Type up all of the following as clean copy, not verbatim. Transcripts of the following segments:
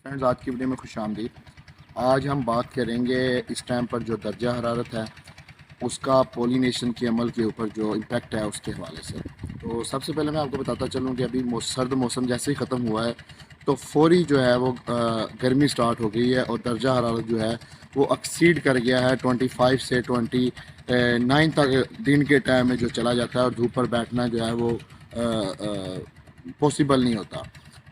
Friends, آج کی video میں خوش آمدید۔ آج ہم بات کریں گے اس ٹائم پر جو درجہ حرارت ہے اس کا پولینیشن کے عمل کے اوپر جو امپیکٹ ہے اس کے حوالے سے۔ تو سب سے پہلے میں آپ کو بتاتا چلوں کہ ابھی سرد موسم جیسے ہی ختم ہوا ہے تو فوری جو ہے وہ گرمی سٹارٹ ہو گئی ہے اور درجہ حرارت جو ہے وہ ایکسیڈ کر گیا ہے 25 سے 29 تک دن کے ٹائم میں جو چلا جاتا ہے اور دھوپ پر بیٹھنا جو ہے وہ پاسبل نہیں ہوتا۔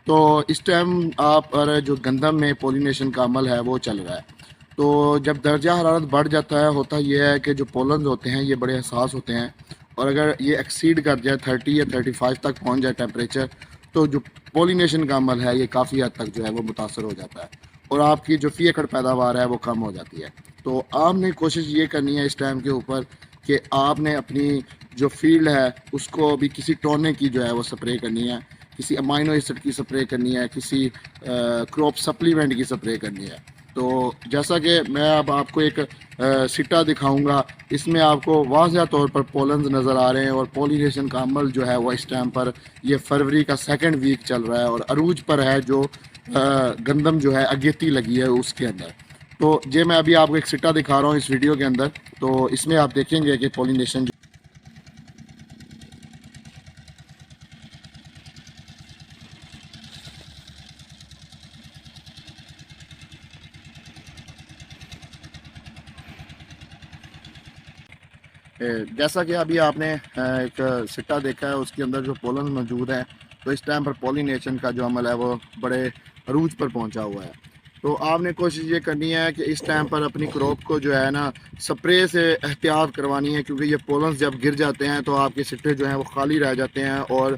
تو اس ٹائم آپ پر جو گندم میں پولینیشن کا عمل ہے وہ چل رہا ہے۔ تو جب درجہ حرارت بڑھ جاتا ہے ہوتا یہ ہے کہ جو پولنز ہوتے ہیں یہ بڑے حساس ہوتے ہیں، اور اگر یہ ایکسیڈ کر جائے 30 یا 35 تک پہنچ جائے ٹیمپریچر، تو جو پولینیشن کا عمل ہے یہ کافی حد تک جو ہے وہ متاثر ہو جاتا ہے اور آپ کی جو فی ایکڑ پیداوار ہے وہ کم ہو جاتی ہے۔ تو آپ نے کوشش یہ کرنی ہے اس ٹائم کے اوپر کہ آپ نے اپنی جو فیلڈ ہے اس کو بھی کسی ٹونے کی جو ہے وہ سپرے کرنی ہے، کسی امائنو ایسڈ کی سپرے کرنی ہے، کسی کراپ سپلیمنٹ کی سپرے کرنی ہے۔ تو جیسا کہ میں اب آپ کو ایک سٹا دکھاؤں گا، اس میں آپ کو واضح طور پر پولنز نظر آ رہے ہیں اور پولینیشن کا عمل جو ہے وہ اس ٹائم پر یہ فروری کا 2nd ویک چل رہا ہے اور عروج پر ہے جو گندم جو ہے اگیتی لگی ہے اس کے اندر۔ تو یہ میں ابھی آپ کو ایک سٹا دکھا رہا ہوں اس ویڈیو کے اندر، تو اس میں آپ دیکھیں گے کہ پولینیشن جیسا کہ ابھی آپ نے ایک سٹا دیکھا ہے، اس کے اندر جو پولن موجود ہیں، تو اس ٹائم پر پولینیشن کا جو عمل ہے وہ بڑے عروج پر پہنچا ہوا ہے۔ تو آپ نے کوشش یہ کرنی ہے کہ اس ٹائم پر اپنی کراپ کو جو ہے نا سپرے سے احتیاط کروانی ہے، کیونکہ یہ پولنز جب گر جاتے ہیں تو آپ کے سٹے جو ہیں وہ خالی رہ جاتے ہیں اور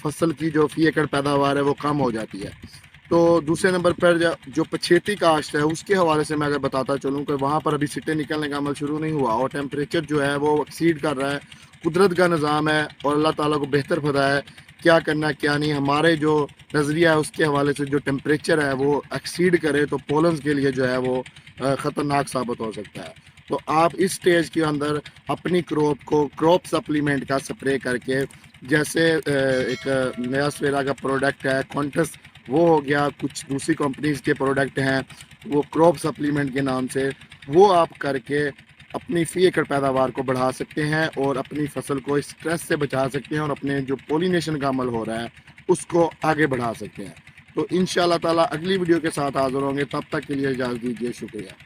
فصل کی جو فی ایکڑ پیداوار ہے وہ کم ہو جاتی ہے۔ تو دوسرے نمبر پر جو پچھیتی کاشت ہے اس کے حوالے سے میں اگر بتاتا چلوں کہ وہاں پر ابھی سٹے نکلنے کا عمل شروع نہیں ہوا اور ٹیمپریچر جو ہے وہ ایکسیڈ کر رہا ہے۔ قدرت کا نظام ہے اور اللہ تعالیٰ کو بہتر پتہ ہے کیا کرنا کیا نہیں۔ ہمارے جو نظریہ ہے اس کے حوالے سے جو ٹیمپریچر ہے وہ ایکسیڈ کرے تو پولنز کے لیے جو ہے وہ خطرناک ثابت ہو سکتا ہے۔ تو آپ اس سٹیج کے اندر اپنی کراپ کو کراپ سپلیمنٹ کا سپرے کر کے، جیسے ایک نیا سویرا کا پروڈکٹ ہے کونٹس، وہ ہو گیا، کچھ دوسری کمپنیز کے پروڈکٹ ہیں وہ کراپ سپلیمنٹ کے نام سے، وہ آپ کر کے اپنی فی ایکڑ پیداوار کو بڑھا سکتے ہیں اور اپنی فصل کو اسٹریس سے بچا سکتے ہیں اور اپنے جو پولینیشن کا عمل ہو رہا ہے اس کو آگے بڑھا سکتے ہیں۔ تو انشاءاللہ تعالیٰ اگلی ویڈیو کے ساتھ حاضر ہوں گے، تب تک کے لیے اجازت دیجیے، شکریہ۔